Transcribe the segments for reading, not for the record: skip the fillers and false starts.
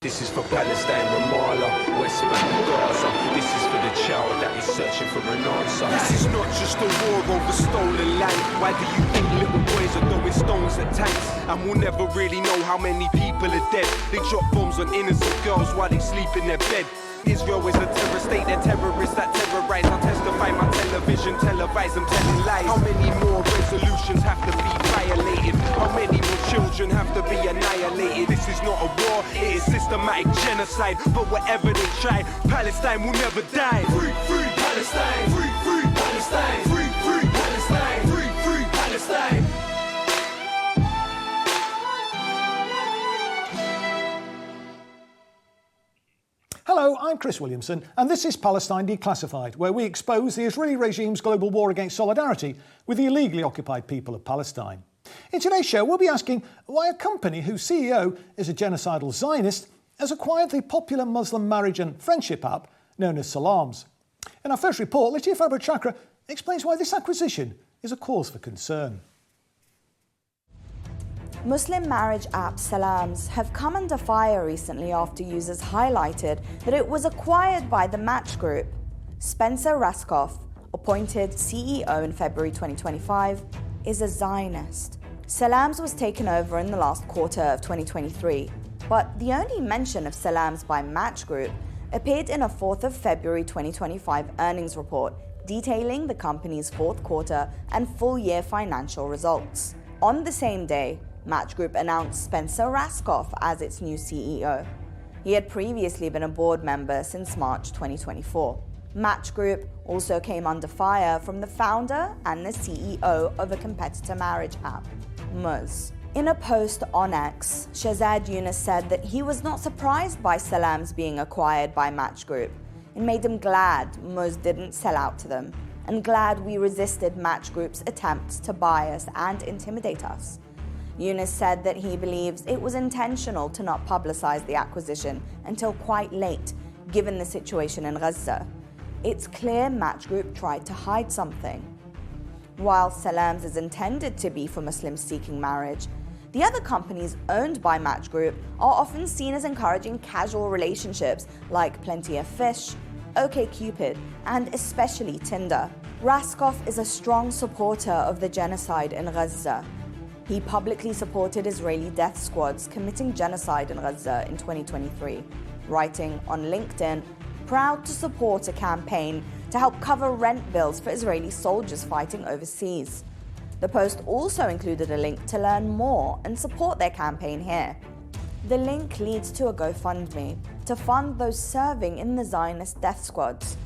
This is for Palestine, Ramallah, West Bank, Gaza. This is for the child that is searching for an answer. This is not just a war over stolen land. Why do you think little boys are throwing stones at tanks? And we'll never really know how many people are dead. They drop bombs on innocent girls while they sleep in their bed. Israel is a terror state, they're terrorists that terrorize. I'll testify my television, televise them telling lies. How many more resolutions have to be violated? How many more children have to be annihilated? This is not a war, it is systematic genocide. But whatever they try, Palestine will never die. Free, free Palestine! Free, free Palestine! Free, free Palestine! Free, free Palestine! Hello, I'm Chris Williamson, and this is Palestine Declassified, where we expose the Israeli regime's global war against solidarity with the illegally occupied people of Palestine. In today's show, we'll be asking why a company whose CEO is a genocidal Zionist has acquired the popular Muslim marriage and friendship app known as Salams. In our first report, Latifa Abouchakra explains why this acquisition is a cause for concern. Muslim marriage app Salams have come under fire recently after users highlighted that it was acquired by the Match Group. Spencer Raskoff, appointed CEO in February 2025, is a Zionist. Salams was taken over in the last quarter of 2023, but the only mention of Salams by Match Group appeared in a 4th of February 2025 earnings report detailing the company's fourth quarter and full year financial results. On the same day, Match Group announced Spencer Raskoff as its new CEO. He had previously been a board member since March 2024. Match Group also came under fire from the founder and the CEO of a competitor marriage app, Muz. In a post on X, Shahzad Yunus said that he was not surprised by Salams being acquired by Match Group. It made him glad Muz didn't sell out to them, and glad we resisted Match Group's attempts to buy us and intimidate us. Yunus said that he believes it was intentional to not publicize the acquisition until quite late, given the situation in Gaza. It's clear Match Group tried to hide something. While Salams is intended to be for Muslims seeking marriage, the other companies owned by Match Group are often seen as encouraging casual relationships like Plenty of Fish, OkCupid, and especially Tinder. Raskoff is a strong supporter of the genocide in Gaza. He publicly supported Israeli death squads committing genocide in Gaza in 2023, writing on LinkedIn, proud to support a campaign to help cover rent bills for Israeli soldiers fighting overseas. The post also included a link to learn more and support their campaign here. The link leads to a GoFundMe to fund those serving in the Zionist death squads.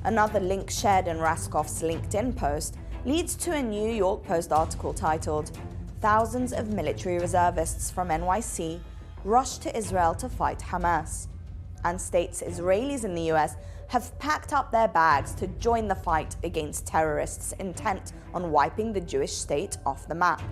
Another link shared in Raskoff's LinkedIn post leads to a New York Post article titled, "Thousands of military reservists from NYC rushed to Israel to fight Hamas," and states Israelis in the US have packed up their bags to join the fight against terrorists intent on wiping the Jewish state off the map.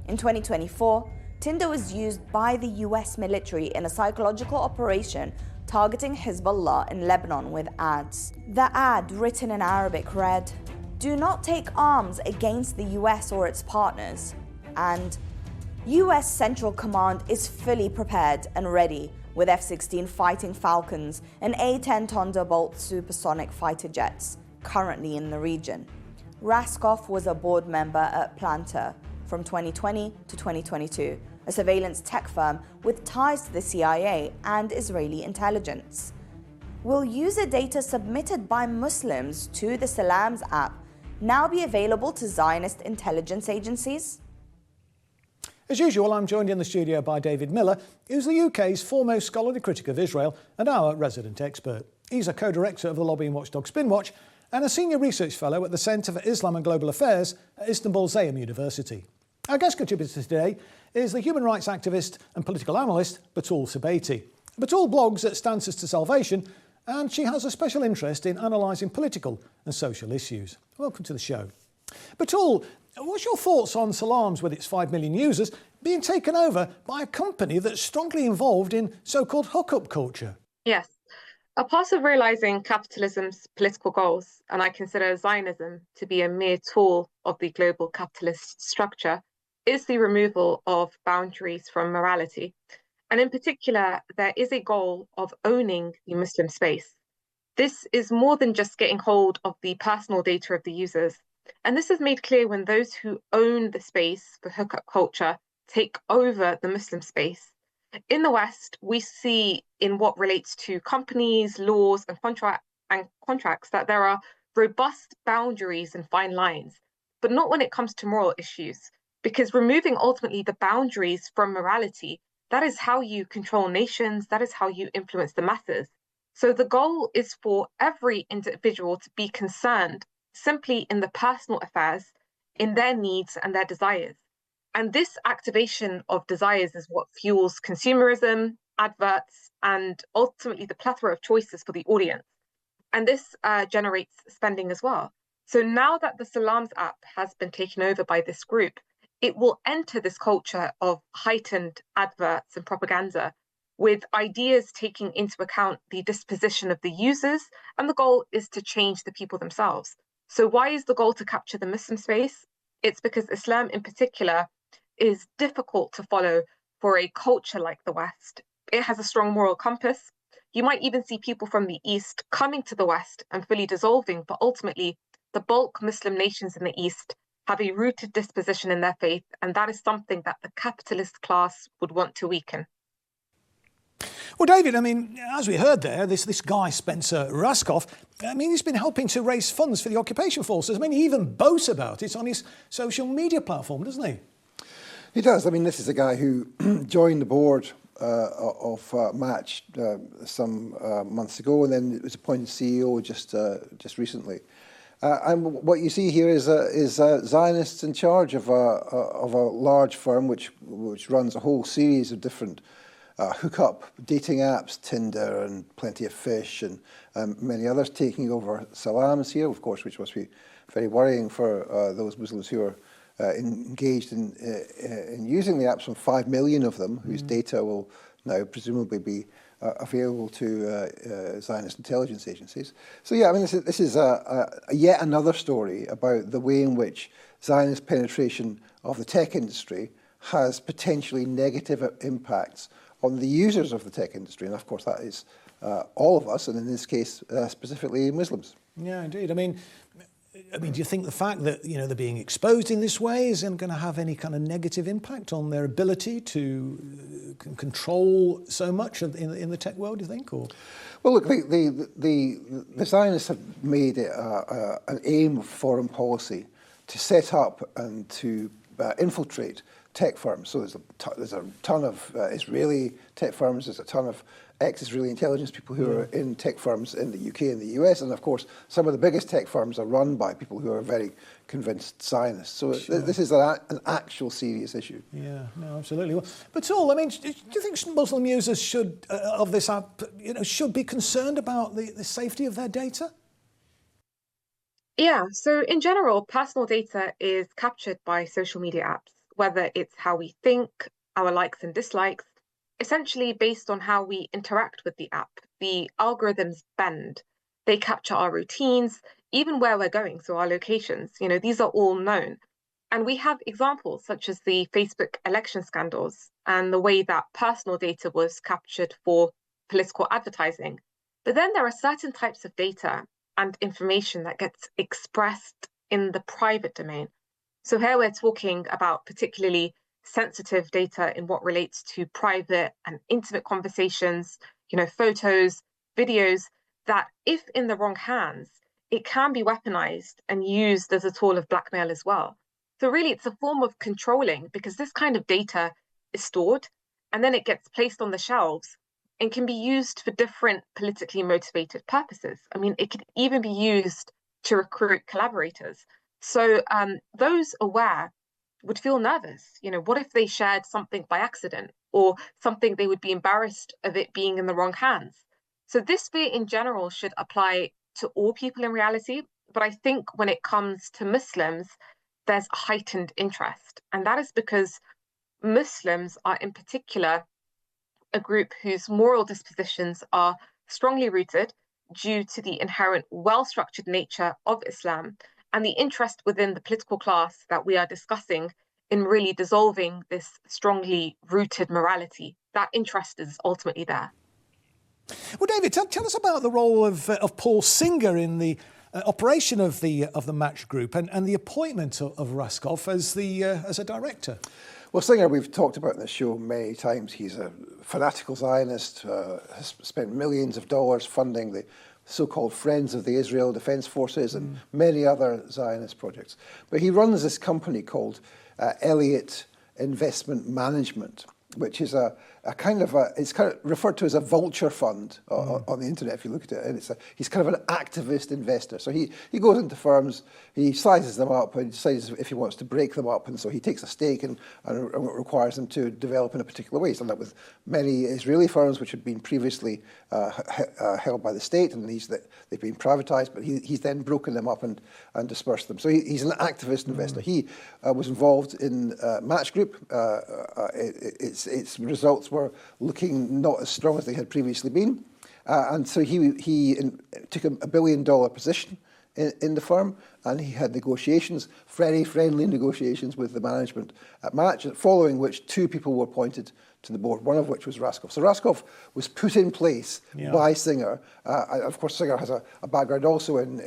In 2024, Tinder was used by the US military in a psychological operation targeting Hezbollah in Lebanon with ads. The ad, written in Arabic, read, "Do not take arms against the US or its partners," and US Central Command is fully prepared and ready with F-16 Fighting Falcons and A-10 Thunderbolt supersonic fighter jets currently in the region. Raskoff was a board member at Planta from 2020 to 2022, a surveillance tech firm with ties to the CIA and Israeli intelligence. Will user data submitted by Muslims to the Salams app now be available to Zionist intelligence agencies? As usual, I'm joined in the studio by David Miller, who's the UK's foremost scholarly critic of Israel and our resident expert. He's a co-director of the lobbying watchdog Spinwatch and a senior research fellow at the Centre for Islam and Global Affairs at Istanbul Zeyim University. Our guest contributor today is the human rights activist and political analyst Batul Sabeti. Batul blogs at Stances to Salvation, and she has a special interest in analysing political and social issues. Welcome to the show. Batul, what's your thoughts on Salams, with its 5 million users, being taken over by a company that's strongly involved in so-called hookup culture? Yes. A part of realising capitalism's political goals, and I consider Zionism to be a mere tool of the global capitalist structure, is the removal of boundaries from morality. And in particular, there is a goal of owning the Muslim space. This is more than just getting hold of the personal data of the users. And this is made clear when those who own the space for hookup culture take over the Muslim space. In the West, we see in what relates to companies, laws, and contracts that there are robust boundaries and fine lines, but not when it comes to moral issues, because removing ultimately the boundaries from morality, that is how you control nations, that is how you influence the masses. So the goal is for every individual to be concerned simply in the personal affairs, in their needs and their desires. And this activation of desires is what fuels consumerism, adverts, and ultimately the plethora of choices for the audience. And this generates spending as well. So now that the Salams app has been taken over by this group, it will enter this culture of heightened adverts and propaganda, with ideas taking into account the disposition of the users, and the goal is to change the people themselves. So why is the goal to capture the Muslim space? It's because Islam in particular is difficult to follow for a culture like the West. It has a strong moral compass. You might even see people from the East coming to the West and fully dissolving, but ultimately the bulk Muslim nations in the East have a rooted disposition in their faith, and that is something that the capitalist class would want to weaken. Well, David, I mean, as we heard there, this guy, Spencer Raskoff, I mean, he's been helping to raise funds for the occupation forces. I mean, he even boasts about it on his social media platform, doesn't he? He does. I mean, this is a guy who joined the board of Match some months ago, and then was appointed CEO just recently. And what you see here is Zionists in charge of a large firm which runs a whole series of different hookup dating apps, Tinder and Plenty of Fish, and many others, taking over Salams here, of course, which must be very worrying for those Muslims who are engaged in using the apps. From 5 million of them, whose data will now presumably be available to Zionist intelligence agencies. So yeah, I mean, this is yet another story about the way in which Zionist penetration of the tech industry has potentially negative impacts on the users of the tech industry. And of course, that is all of us, and in this case, specifically Muslims. Yeah, indeed. I mean, do you think the fact that, you know, they're being exposed in this way isn't going to have any kind of negative impact on their ability to control so much in the tech world, do you think? Or? Well, look, the Zionists have made it an aim of foreign policy to set up and to infiltrate tech firms. So there's a ton of Israeli tech firms, there's a ton of ex-Israeli intelligence people who are in tech firms in the UK and the US, and of course some of the biggest tech firms are run by people who are very convinced Zionists. So this is an actual serious issue. Yeah, no, absolutely. Well, but Saul, I mean, do you think Muslim users should of this app, you know, should be concerned about the safety of their data? Yeah, so in general, personal data is captured by social media apps, whether it's how we think, our likes and dislikes, essentially based on how we interact with the app. The algorithms bend. They capture our routines, even where we're going, so our locations. You know, these are all known. And we have examples such as the Facebook election scandals and the way that personal data was captured for political advertising. But then there are certain types of data and information that gets expressed in the private domain. So here we're talking about particularly sensitive data in what relates to private and intimate conversations, you know, photos, videos, that if in the wrong hands, it can be weaponized and used as a tool of blackmail as well. So really it's a form of controlling, because this kind of data is stored and then it gets placed on the shelves and can be used for different politically motivated purposes. I mean, it could even be used to recruit collaborators. So those aware would feel nervous. You know, what if they shared something by accident, or something they would be embarrassed of it being in the wrong hands? So this fear in general should apply to all people in reality. But I think when it comes to Muslims, there's a heightened interest. And that is because Muslims are in particular a group whose moral dispositions are strongly rooted due to the inherent well-structured nature of Islam and the interest within the political class that we are discussing in really dissolving this strongly rooted morality. that interest is ultimately there. Well, David, tell us about the role of Paul Singer in the operation of the Match Group and the appointment of Raskoff as a director. Well, Singer, we've talked about in the show many times. He's a fanatical Zionist, has spent millions of dollars funding the so-called Friends of the Israel Defense Forces and many other Zionist projects. But he runs this company called Elliott Investment Management, which is it's kind of referred to as a vulture fund on the internet if you look at it, and he's kind of an activist investor. So he goes into firms, he sizes them up, and decides if he wants to break them up, and so he takes a stake and requires them to develop in a particular way. He's done that with many Israeli firms which had been previously held by the state, and they've been privatized, but he's then broken them up and dispersed them. So he's an activist investor. He was involved in Match Group. Its results were looking not as strong as they had previously been. And so he took a $1 billion position in the firm, and he had negotiations, very friendly negotiations with the management at Match, following which 2 people were appointed to the board, one of which was Raskoff. So Raskoff was put in place by Singer. Of course, Singer has a background also in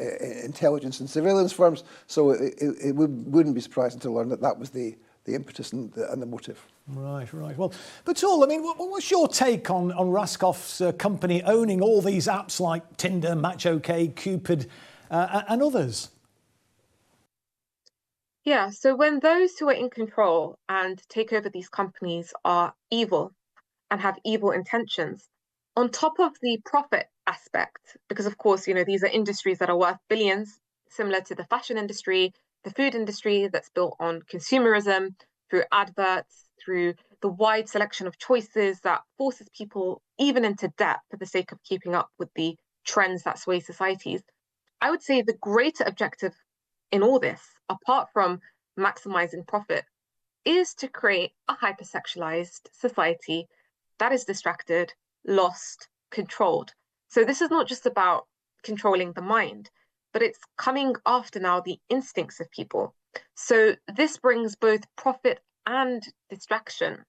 intelligence and surveillance firms, so it wouldn't be surprising to learn that was the impetus and the motive. Right. Well, but Paul, I mean, what's your take on Raskoff's company owning all these apps like Tinder, Match OK, Cupid, and others? Yeah, so when those who are in control and take over these companies are evil and have evil intentions, on top of the profit aspect, because of course, these are industries that are worth billions, similar to the fashion industry, the food industry that's built on consumerism, through adverts, through the wide selection of choices that forces people even into debt for the sake of keeping up with the trends that sway societies. I would say the greater objective in all this, apart from maximizing profit, is to create a hypersexualized society that is distracted, lost, controlled. So this is not just about controlling the mind, but it's coming after now the instincts of people. So this brings both profit and distraction.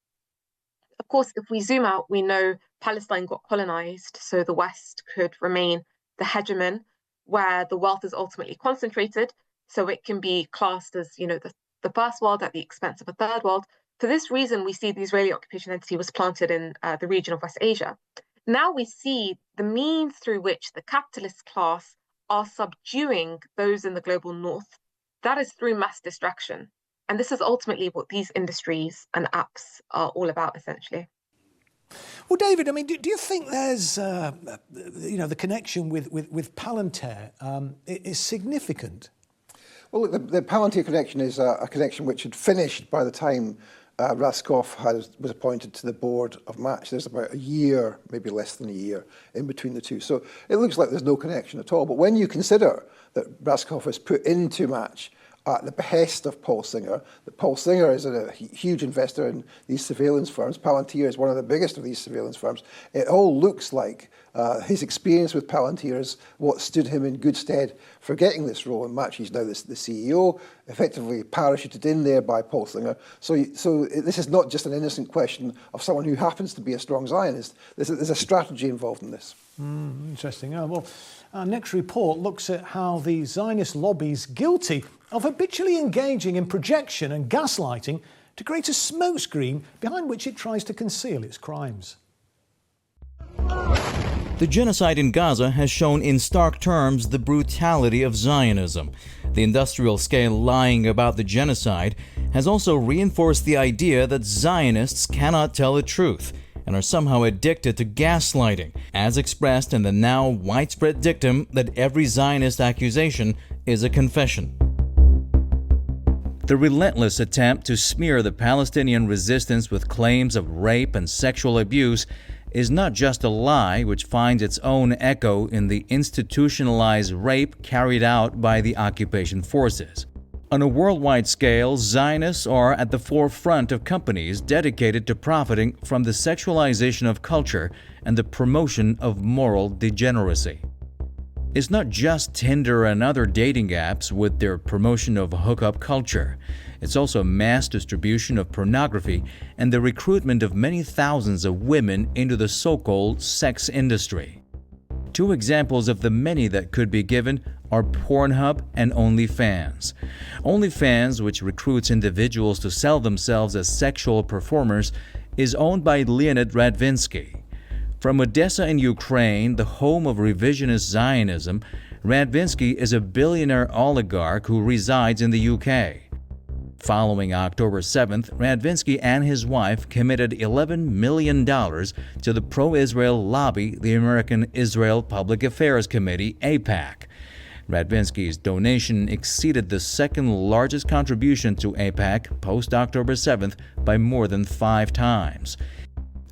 Of course, if we zoom out, we know Palestine got colonized, so the West could remain the hegemon, where the wealth is ultimately concentrated, so it can be classed as, the first world at the expense of a third world. For this reason, we see the Israeli occupation entity was planted in the region of West Asia. Now we see the means through which the capitalist class are subduing those in the global north. That is through mass distraction. And this is ultimately what these industries and apps are all about, essentially. Well, David, I mean, do you think there's, the connection with Palantir is significant? Well, the Palantir connection is a connection which had finished by the time Raskoff was appointed to the board of Match. There's about a year, maybe less than a year, in between the two. So it looks like there's no connection at all. But when you consider that Raskoff was put into Match at the behest of Paul Singer, that Paul Singer is a huge investor in these surveillance firms. Palantir is one of the biggest of these surveillance firms. It all looks like his experience with Palantir is what stood him in good stead for getting this role in Match. He's now the CEO, effectively parachuted in there by Paul Singer. So this is not just an innocent question of someone who happens to be a strong Zionist. There's a strategy involved in this. Interesting. Well, our next report looks at how the Zionist lobby's guilty of habitually engaging in projection and gaslighting to create a smokescreen behind which it tries to conceal its crimes. The genocide in Gaza has shown in stark terms the brutality of Zionism. The industrial-scale lying about the genocide has also reinforced the idea that Zionists cannot tell the truth and are somehow addicted to gaslighting, as expressed in the now widespread dictum that every Zionist accusation is a confession. The relentless attempt to smear the Palestinian resistance with claims of rape and sexual abuse is not just a lie which finds its own echo in the institutionalized rape carried out by the occupation forces. On a worldwide scale, Zionists are at the forefront of companies dedicated to profiting from the sexualization of culture and the promotion of moral degeneracy. It's not just Tinder and other dating apps with their promotion of hookup culture. It's also mass distribution of pornography and the recruitment of many thousands of women into the so-called sex industry. Two examples of the many that could be given are Pornhub and OnlyFans. OnlyFans, which recruits individuals to sell themselves as sexual performers, is owned by Leonid Radvinsky. From Odessa in Ukraine, the home of revisionist Zionism, Radvinsky is a billionaire oligarch who resides in the UK. Following October 7th, Radvinsky and his wife committed $11 million to the pro-Israel lobby, the American Israel Public Affairs Committee, AIPAC. Radvinsky's donation exceeded the second largest contribution to AIPAC post-October 7th by more than 5 times.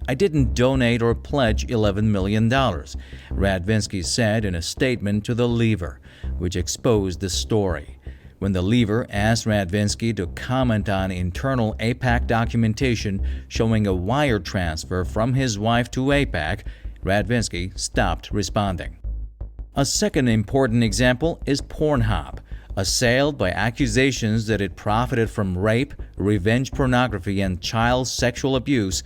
I didn't donate or pledge $11 million, Radvinsky said in a statement to The Lever, which exposed the story. When The Lever asked Radvinsky to comment on internal AIPAC documentation showing a wire transfer from his wife to AIPAC, Radvinsky stopped responding. A second important example is Pornhub, assailed by accusations that it profited from rape, revenge pornography, and child sexual abuse.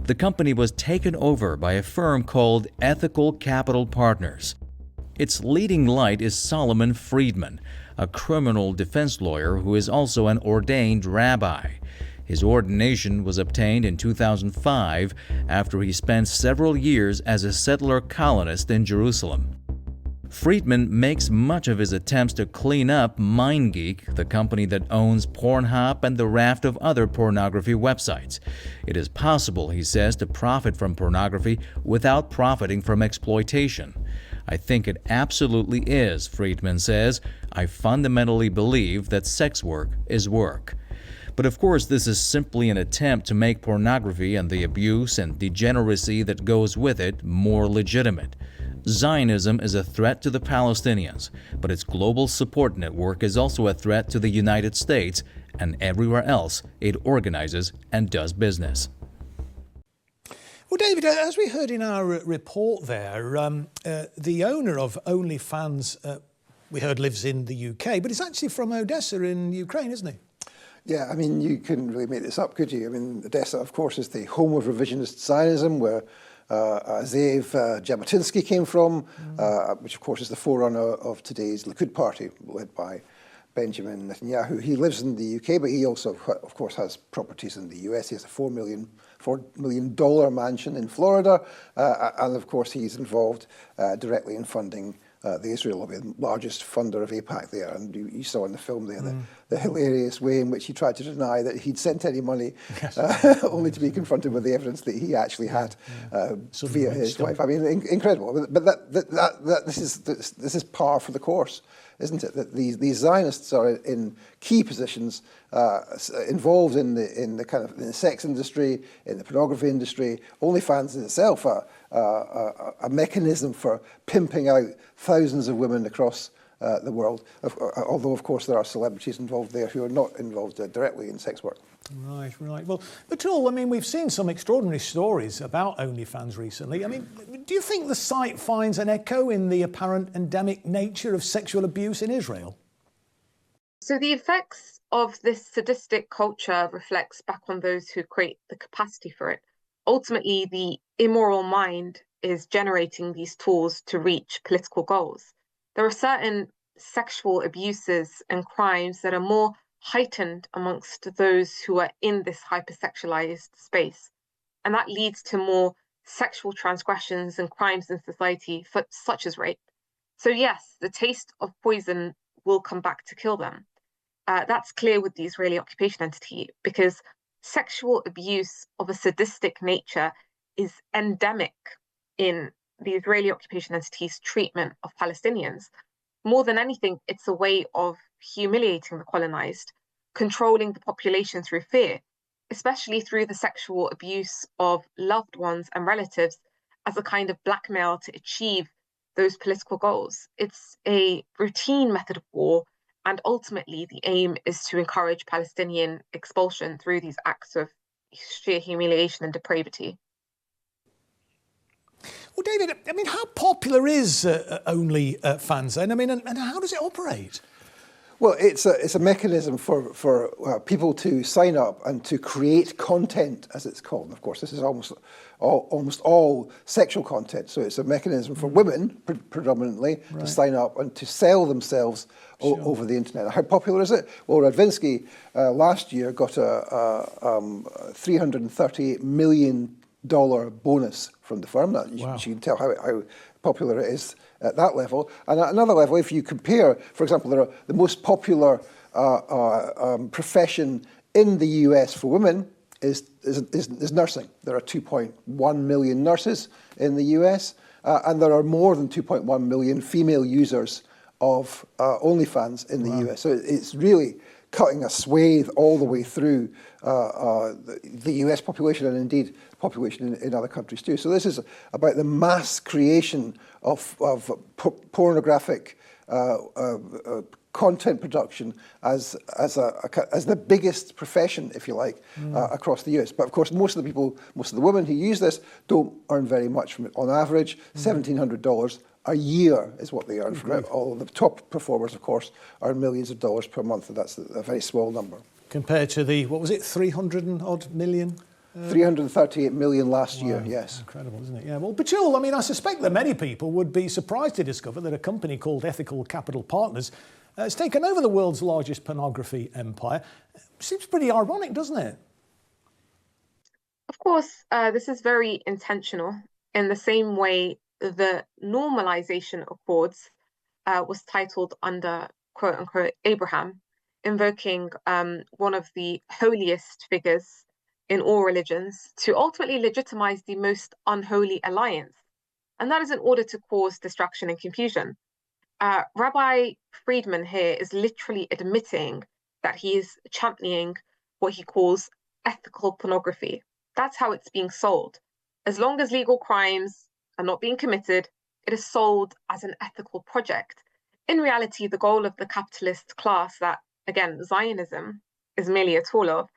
The company was taken over by a firm called Ethical Capital Partners. Its leading light is Solomon Friedman, a criminal defense lawyer who is also an ordained rabbi. His ordination was obtained in 2005 after he spent several years as a settler colonist in Jerusalem. Friedman makes much of his attempts to clean up MindGeek, the company that owns Pornhub and the raft of other pornography websites. It is possible, he says, to profit from pornography without profiting from exploitation. I think it absolutely is, Friedman says. I fundamentally believe that sex work is work. But of course, this is simply an attempt to make pornography and the abuse and degeneracy that goes with it more legitimate. Zionism is a threat to the Palestinians, but its global support network is also a threat to the United States and everywhere else it organizes and does business. Well, David, as we heard in our report there, the owner of OnlyFans, we heard lives in the UK, but he's actually from Odessa in Ukraine, isn't he? Yeah, I mean, you couldn't really make this up, could you? I mean, Odessa, of course, is the home of revisionist Zionism, where Zev Jabotinsky came from, which, of course, is the forerunner of today's Likud party, led by Benjamin Netanyahu. He lives in the UK, but he also, of course, has properties in the US. He has a $4 million mansion in Florida, and of course he's involved directly in funding the Israel lobby, the largest funder of AIPAC there. And you saw in the film there the hilarious way in which he tried to deny that he'd sent any money, only to be confronted with the evidence that he actually had via his wife. I mean, incredible. But this is par for the course, isn't it? That these Zionists are in key positions, involved in the sex industry, in the pornography industry. OnlyFans is itself a mechanism for pimping out thousands of women across the world. Although, of course, there are celebrities involved there who are not involved directly in sex work. Right. Well, Batul, I mean, we've seen some extraordinary stories about OnlyFans recently. I mean, do you think the site finds an echo in the apparent endemic nature of sexual abuse in Israel? So the effects of this sadistic culture reflects back on those who create the capacity for it. Ultimately, the immoral mind is generating these tools to reach political goals. There are certain sexual abuses and crimes that are more heightened amongst those who are in this hypersexualized space. And that leads to more sexual transgressions and crimes in society, such as rape. So yes, the taste of poison will come back to kill them. That's clear with the Israeli occupation entity, because sexual abuse of a sadistic nature is endemic in the Israeli occupation entity's treatment of Palestinians. More than anything, it's a way of humiliating the colonized, controlling the population through fear, especially through the sexual abuse of loved ones and relatives as a kind of blackmail to achieve those political goals. It's a routine method of war, and ultimately the aim is to encourage Palestinian expulsion through these acts of sheer humiliation and depravity. Well, David, I mean, how popular is OnlyFans then? I mean, and how does it operate? Well, it's a mechanism for people to sign up and to create content, as it's called. And of course, this is almost all sexual content. So it's a mechanism for women, predominantly, to sign up and to sell themselves over the internet. How popular is it? Well, Radvinsky last year got a $338 million bonus from the firm. That you can tell how popular it is at that level. And at another level, if you compare, for example, the most popular profession in the US for women is nursing. There are 2.1 million nurses in the US, and there are more than 2.1 million female users of OnlyFans in the US. So it's really cutting a swathe all the way through the US population, and indeed population in other countries too. So this is about the mass creation of pornographic content production as the biggest profession, if you like, across the US. But of course, most of the women who use this don't earn very much from it. On average, $1,700 a year is what they earn from it. All of the top performers, of course, earn millions of dollars per month, and that's a very small number. Compared to the, what was it, 300 and odd million? 338 million last year, yes. Incredible, isn't it? Yeah. Well, Batule, I mean, I suspect that many people would be surprised to discover that a company called Ethical Capital Partners has taken over the world's largest pornography empire. Seems pretty ironic, doesn't it? Of course, this is very intentional in the same way the normalization accords was titled under quote unquote Abraham, invoking one of the holiest figures in all religions to ultimately legitimize the most unholy alliance. And that is in order to cause distraction and confusion. Rabbi Friedman here is literally admitting that he is championing what he calls ethical pornography. That's how it's being sold. As long as legal crimes are not being committed, it is sold as an ethical project. In reality, the goal of the capitalist class that, again, Zionism is merely a tool of,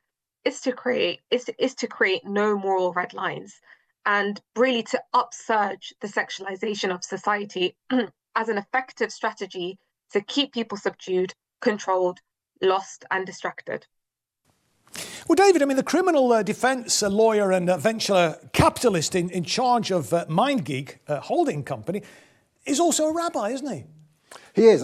is to create no moral red lines and really to upsurge the sexualization of society as an effective strategy to keep people subdued, controlled, lost, and distracted. Well, David, I mean, the criminal defence lawyer and venture capitalist in charge of MindGeek holding company is also a rabbi, isn't he? He is.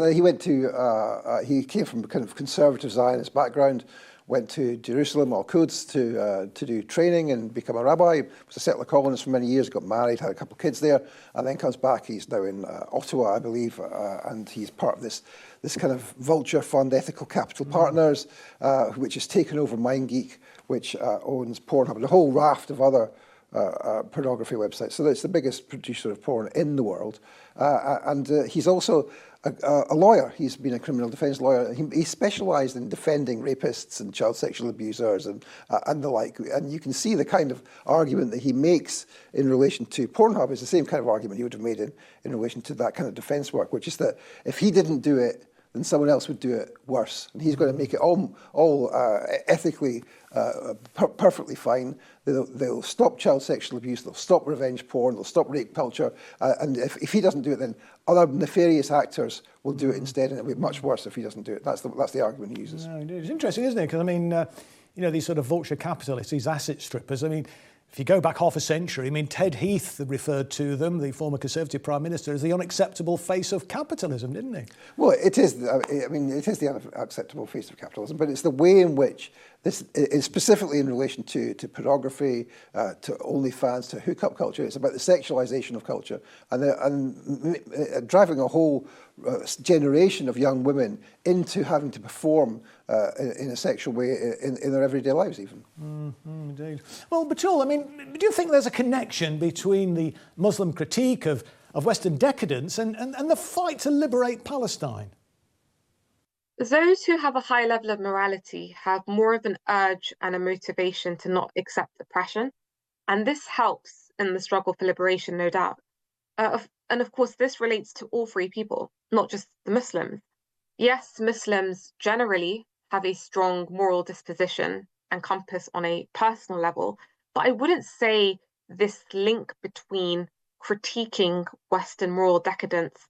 He came from a kind of conservative Zionist background, went to Jerusalem, Al-Quds, to do training and become a rabbi. He was a settler colonist for many years, got married, had a couple of kids there, and then comes back. He's now in Ottawa, I believe, and he's part of this kind of vulture fund, Ethical Capital Partners, which has taken over MindGeek, which owns Pornhub and a whole raft of other pornography websites. So it's the biggest producer of porn in the world. And he's also a lawyer. He's been a criminal defence lawyer. He specialised in defending rapists and child sexual abusers and the like. And you can see the kind of argument that he makes in relation to Pornhub is the same kind of argument he would have made in relation to that kind of defence work, which is that if he didn't do it, then someone else would do it worse. And he's going to make it all ethically perfectly fine. They'll stop child sexual abuse, they'll stop revenge porn, they'll stop rape culture. And if he doesn't do it, then other nefarious actors will do it instead, and it'll be much worse if he doesn't do it. That's the argument he uses. No, it's interesting, isn't it? Because, I mean, these sort of vulture capitalists, these asset strippers, I mean, if you go back half a century, I mean, Ted Heath referred to them, the former Conservative Prime Minister, as the unacceptable face of capitalism, didn't he? Well, it is. I mean, it is the unacceptable face of capitalism, but it's the way in which this is specifically in relation to pornography, to OnlyFans, to hookup culture. It's about the sexualization of culture and driving a whole generation of young women into having to perform in a sexual way in their everyday lives, even. Indeed. Well, Batule, I mean, do you think there's a connection between the Muslim critique of Western decadence and the fight to liberate Palestine? Those who have a high level of morality have more of an urge and a motivation to not accept oppression. And this helps in the struggle for liberation, no doubt. And of course, this relates to all free people, not just the Muslims. Yes, Muslims generally have a strong moral disposition and compass on a personal level, but I wouldn't say this link between critiquing Western moral decadence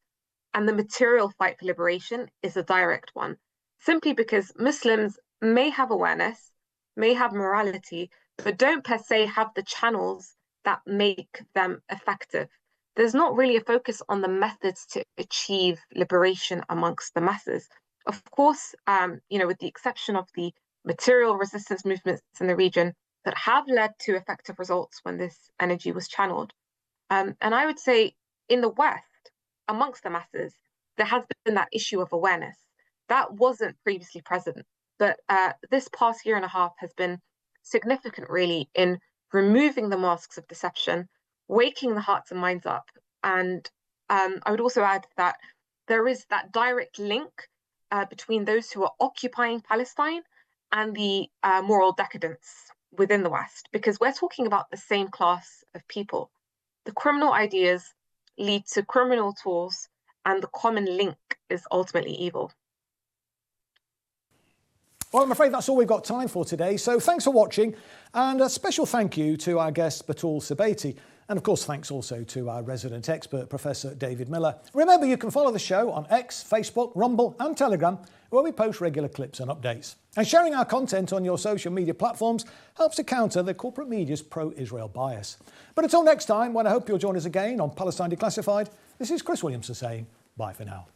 and the material fight for liberation is a direct one. simply because Muslims may have awareness, may have morality, but don't per se have the channels that make them effective. There's not really a focus on the methods to achieve liberation amongst the masses. Of course, with the exception of the material resistance movements in the region that have led to effective results when this energy was channeled. And I would say in the West, amongst the masses, there has been that issue of awareness. That wasn't previously present, but this past year and a half has been significant, really, in removing the masks of deception, waking the hearts and minds up. And I would also add that there is that direct link between those who are occupying Palestine and the moral decadence within the West, because we're talking about the same class of people. The criminal ideas lead to criminal tools, and the common link is ultimately evil. Well, I'm afraid that's all we've got time for today. So thanks for watching, and a special thank you to our guest, Batul Sabaty. And of course, thanks also to our resident expert, Professor David Miller. Remember, you can follow the show on X, Facebook, Rumble and Telegram, where we post regular clips and updates. And sharing our content on your social media platforms helps to counter the corporate media's pro-Israel bias. But until next time, when I hope you'll join us again on Palestine Declassified, this is Chris Williamson saying bye for now.